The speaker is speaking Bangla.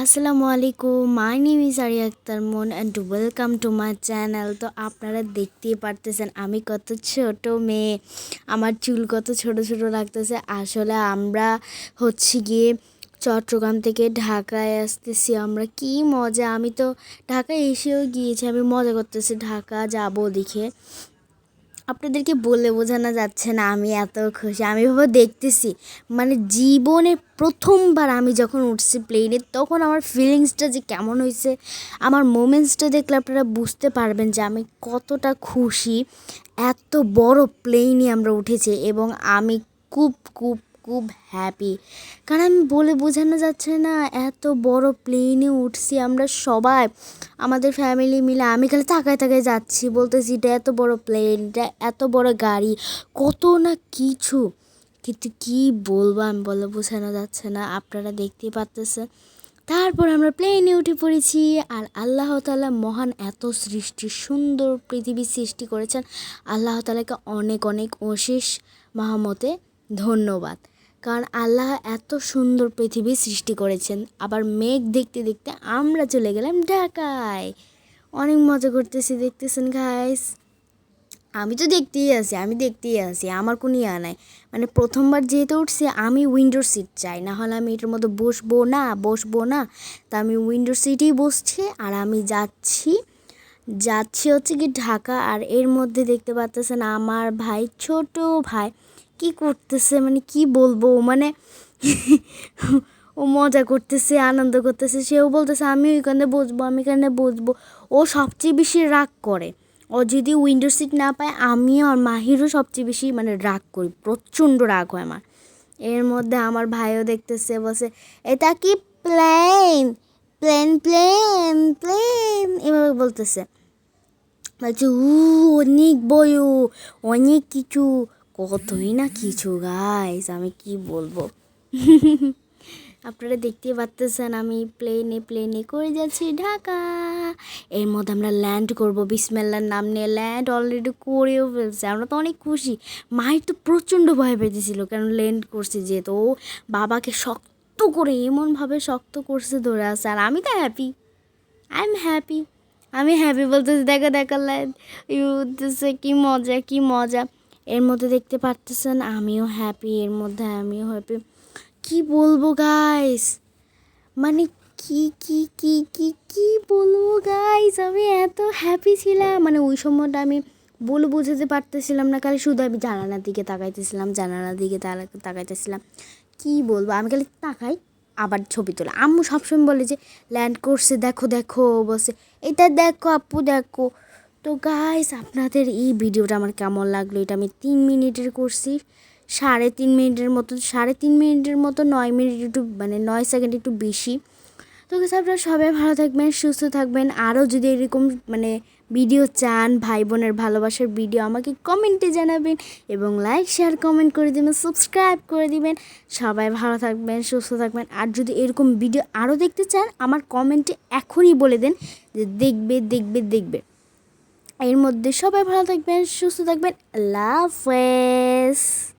আসসালামু আলাইকুম, my name is Ariya Akter Mon and welcome to my channel. তো আপনারা দেখতেই পারতেছেন আমি কত ছোট মেয়ে, আমার চুল কত ছোট ছোট লাগতেছে। আসলে আমরা গিয়ে চট্টগ্রাম থেকে ঢাকায় আসতেছি। আমরা কি মজা, আমি তো ঢাকায় এসেও গিয়েছি, আমি মজা করতেছি ঢাকা যাব দেখে। আপনাদেরকে বলে বোঝানো যাচ্ছে না আমি এত খুশি। আমি ভাবে দেখতেছি মানে জীবনে প্রথমবার আমি যখন উঠছি প্লেনে, তখন আমার ফিলিংসটা যে কেমন হয়েছে, আমার মোমেন্টসটা দেখলে আপনারা বুঝতে পারবেন যে আমি কতটা খুশি। এত বড় প্লেনে আমরা উঠেছি এবং আমি খুব খুব খুব হ্যাপি। কারণ আমি বলে বোঝানো যাচ্ছে না, এত বড় প্লেনে উঠছি আমরা সবাই, আমাদের ফ্যামিলি মিলে। আমি খালি তাকায় তাকায় যাচ্ছি, বলতেছি এটা এত বড় প্লেন, এটা এত বড় গাড়ি, কত না কিছু। কিন্তু কি বলবো, আমি বলে বোঝানো যাচ্ছে না, আপনারা দেখতেই পাচ্তেছেন। তারপর আমরা প্লেনে উঠে পড়েছি। আর আল্লাহ তাআলা মহান, এত সৃষ্টি সুন্দর পৃথিবী সৃষ্টি করেছেন। আল্লাহ তাআলাকে অনেক অনেক অশেষ মহামতে ধন্যবাদ। কারণ আল্লাহ এত সুন্দর পৃথিবী সৃষ্টি করেছেন। আবার মেঘ দেখতে দেখতে আমরা চলে গেলাম ঢাকায়। অনেক মজা করতেছি, দেখতেছেন গাইস। আমি তো দেখতেই আছি, আমার কোনো ইয়া নাই। মানে প্রথমবার যেহেতু উঠছি, আমি উইন্ডোর সিট চাই, না হলে আমি এটার মধ্যে বসবো না। তা আমি উইন্ডোর সিটেই বসছি। আর আমি যাচ্ছি কি ঢাকা। আর এর মধ্যে দেখতে পাচ্তেছেন আমার ভাই, ছোট ভাই কি করতেছে, মানে কি বলবো, মানে ও মজা করতেছে, আনন্দ করতেছে। সেও বলতেছে আমি এখানে বসবো। ও সবচেয়ে বেশি রাগ করে। ও যদি উইন্ডো সিট না পায়, আমিও আর মাহিরও সবচেয়ে বেশি মানে রাগ করি, প্রচণ্ড রাগ হয় আমার। এর মধ্যে আমার ভাইও দেখতেছে, বলছে এটা কি প্লেন, প্লেন এভাবে বলতেছে। বলছে অনেক বড়, অনেক কিছু, কতই না কিছু গাইস, আমি কি বলবো। আপনারা দেখতেই পাচ্তেছেন আমি প্লেনে করে যাচ্ছি ঢাকা। এর মধ্যে আমরা ল্যান্ড করব, বিসমিল্লাহর নাম নিয়ে ল্যান্ড অলরেডি করেও ফেলছে। আমরা তো অনেক খুশি। মায়ের তো প্রচণ্ড ভয় পেয়েছিল, কারণ ল্যান্ড করছে যেহেতু। ও বাবাকে শক্ত করে, এমনভাবে শক্ত করছে ধরে আছে। আর আমি তো হ্যাপি, আমি হ্যাপি বলতেছি, দেখো ল্যান্ড বলতেছে, কি মজা। এর মধ্যে দেখতে পারতেছেন আমিও হ্যাপি, কি বলবো গাইস, মানে কি বলবো গাইস, আমি এত হ্যাপি ছিলাম। মানে ওই সময়টা আমি বলে বোঝাতে পারতেছিলাম না। খালি শুধু আমি জানালার দিকে তাকাইতেছিলাম। কি বলবো, আমি খালি তাকাই, আবার ছবি তোলা। আম্মু সবসময় বলে যে ল্যান্ড করছে, দেখো বসে, এটা দেখো আপু দেখো। তো গাইস, আপনাদের এই ভিডিওটা আমার কেমন লাগলো, এটা আমি 3 মিনিটের করছি। 3.5 মিনিটের মতো 9 মিনিট, একটু মানে 9 সেকেন্ড একটু বেশি। তো গাইস, আপনারা সবাই ভালো থাকবেন, সুস্থ থাকবেন। আরও যদি এরকম মানে ভিডিও চান, ভাই বোনের ভালোবাসার ভিডিও, আমাকে কমেন্টে জানাবেন এবং লাইক শেয়ার কমেন্ট করে দিবেন, সাবস্ক্রাইব করে দিবেন। সবাই ভালো থাকবেন, সুস্থ থাকবেন। আর যদি এরকম ভিডিও আরও দেখতে চান, আমার কমেন্টে এখনই বলে দেন যে দেখবে। এর মধ্যে সবাই ভালো থাকবেন, সুস্থ থাকবেন। আল্লাহ হাফেজ।